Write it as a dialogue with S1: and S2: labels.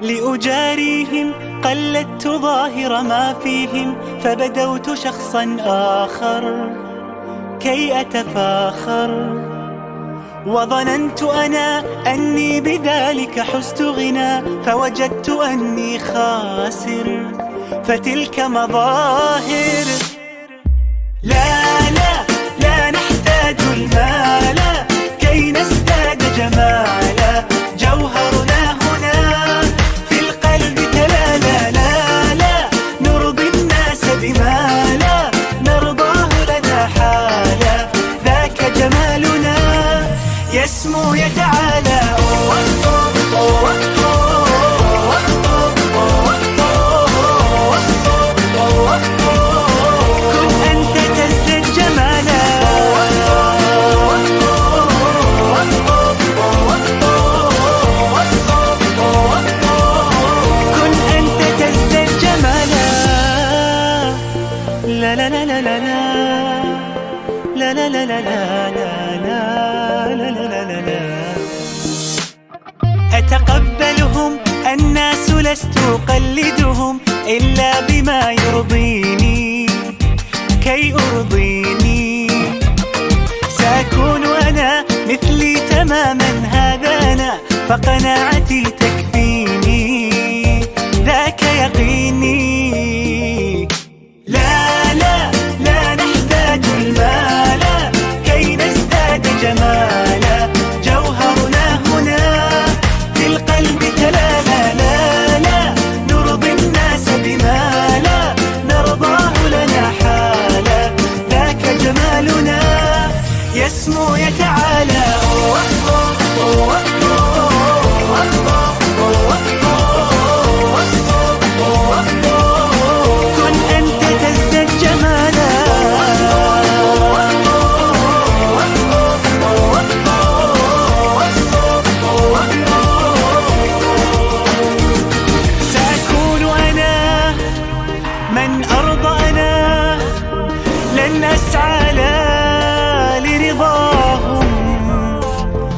S1: لأجاريهم قلدت ظاهر ما فيهم، فبدوت شخصا آخر كي أتفاخر. وظننت أنا أني بذلك حزت غنى، فوجدت أني خاسر، فتلك مظاهر. لا لا لا نحتاج المال كي نزداد جمالا، جوهرنا هنا في القلب تلالا. لا لا نرضي الناس بما لا نرضاه لنا حالا، ذاك جمالنا يسمو يتعالى. لا لا لا لا لا لا لا لا لا لا لا لا لا. أتقبلهم الناس لست أقلدهم إلا بما يرضيني كي أرضيني. سأكون أنا مثلي تماما، هذا أنا فقناعتي تكفيني، ذاك يقيني.